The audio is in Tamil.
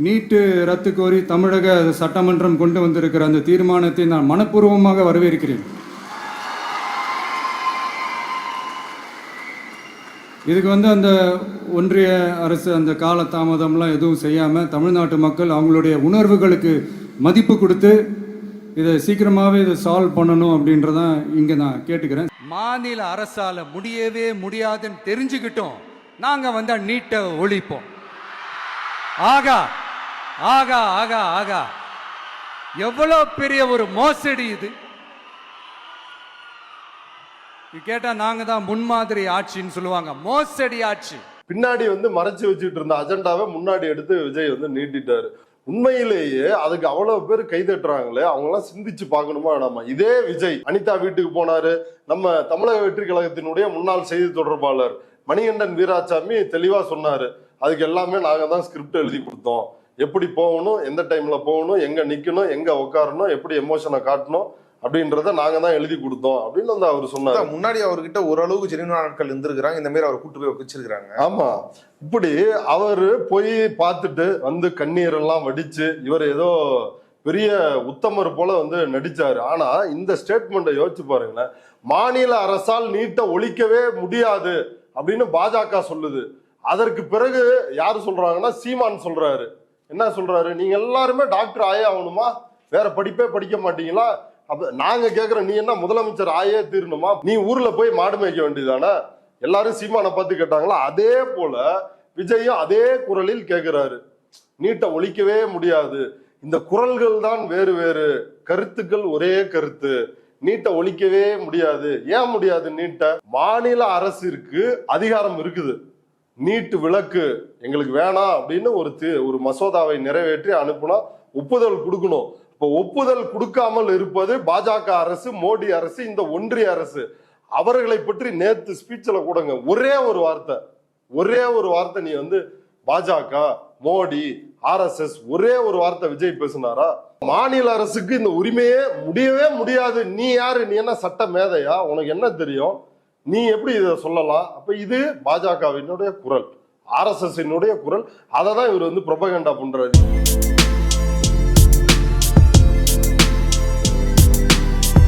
நீட்டு ரத்து கோரி தமிழக சட்டமன்றம் கொண்டு வந்திருக்கிற அந்த தீர்மானத்தை நான் மனப்பூர்வமாக வரவேற்கிறேன். இதுக்கு அந்த ஒன்றிய அரசு அந்த கால தாமதம்லாம் எதுவும் செய்யாமல் தமிழ்நாட்டு மக்கள் அவங்களுடைய உணர்வுகளுக்கு மதிப்பு கொடுத்து இதை சீக்கிரமாகவே இதை சால்வ் பண்ணணும் அப்படின்றதான் இங்கே நான் கேட்டுக்கிறேன். மாநில அரசால் முடியவே முடியாதுன்னு தெரிஞ்சுக்கிட்டோம், நாங்கள் நீட்டை ஒழிப்போம். ஆகா ஆகா ஆகா ஆகா, எவ்வளோ பெரிய ஒரு மோசடி இது! கேட்டா நாங்க தான் முன்மாதிரி ஆட்சின்னு சொல்லுவாங்க. மோசடி ஆட்சி. பின்னாடி மறைச்சு வச்சுட்டு இருந்த அஜெண்டாவை முன்னாடி எடுத்து விஜய் நீட்டிட்டாரு. உண்மையிலேயே அதுக்கு அவ்வளவு பேர் கைதட்டுறாங்களே, அவங்க எல்லாம் சிந்திச்சு பார்க்கணுமா வேணாமா? இதே விஜய் அனிதா வீட்டுக்கு போனாரு. நம்ம தமிழக வெற்றி கழகத்தினுடைய முன்னாள் செய்தி தொடர்பாளர் மணிகண்டன் வீராசாமி தெளிவா சொன்னாரு, அதுக்கு எல்லாமே நாங்க தான் ஸ்கிரிப்ட் எழுதி கொடுத்தோம். எப்படி போகணும், எந்த டைம்ல போகணும், எங்க நிக்கணும், எங்க உட்காரணும், எப்படி எமோஷனை காட்டணும் அப்படின்றத நாங்க தான் எழுதி கொடுத்தோம் அப்படின்னு அவர் சொன்னார். முன்னாடி அவர்கிட்ட ஓரளவுக்கு ஜெனியூன் ஆட்கள் இருந்திருக்கிறாங்க, இந்த மாதிரி அவர் கூட்டு போய் வச்சிருக்காங்க. ஆமா, இப்படி அவரு போய் பார்த்துட்டு கண்ணீர் எல்லாம் வடிச்சு இவர் ஏதோ பெரிய உத்தமர் போல நடிச்சாரு. ஆனா இந்த ஸ்டேட்மெண்ட்டை யோசிச்சு பாருங்களேன். மாநில அரசால் நீட்டை ஒழிக்கவே முடியாது அப்படின்னு பாஜக சொல்லுது. அதற்கு பிறகு யாரு சொல்றாங்கன்னா சீமான் சொல்றாரு. என்ன சொல்றாரு? நீங்க எல்லாருமே டாக்டர் ஆயே ஆகணுமா? வேற படிப்பே படிக்க மாட்டீங்களா? அப்ப நாங்க கேக்குறோம், நீ என்ன முதலமைச்சர் ஆயே தீரணுமா? நீ ஊர்ல போய் மாடு மேய்க்க வேண்டியதானே? எல்லாரும் சீமானை பார்த்து கேட்டாங்களா? அதே போல விஜயும் அதே குரலில் கேட்கிறாரு, நீட்டை ஒழிக்கவே முடியாது. இந்த குரல்கள் தான் வேறு வேறு, கருத்துக்கள் ஒரே கருத்து. நீட்டை ஒழிக்கவே முடியாது. ஏன் முடியாது? நீட்டை மாநில அரசிற்கு அதிகாரம் இருக்குது. நீட்டு விலக்கு எங்களுக்கு வேணாம் அப்படின்னு ஒரு மசோதாவை நிறைவேற்றி அனுப்புனா ஒப்புதல் கொடுக்கணும். இப்போ ஒப்புதல் கொடுக்காமல் இருப்பது பாஜக அரசு, மோடி அரசு, இந்த ஒன்றிய அரசு. அவர்களை பற்றி நேத்து ஸ்பீச்ல கூடங்க ஒரே ஒரு வார்த்தை நீ பாஜக, மோடி, RSS ஒரே ஒரு வார்த்தை விஜய் பேசினாரா? மாநில அரசுக்கு இந்த உரிமையே முடியவே முடியாது. நீ யாரு? நீ என்ன சட்ட மேதையா? உனக்கு என்ன தெரியும்? நீ எப்படி இதை சொல்லலாம்? அப்ப இது பாஜகவினுடைய குரல், RSS குரல். அதை தான் இவர் ப்ரொபகண்டா பண்றாரு.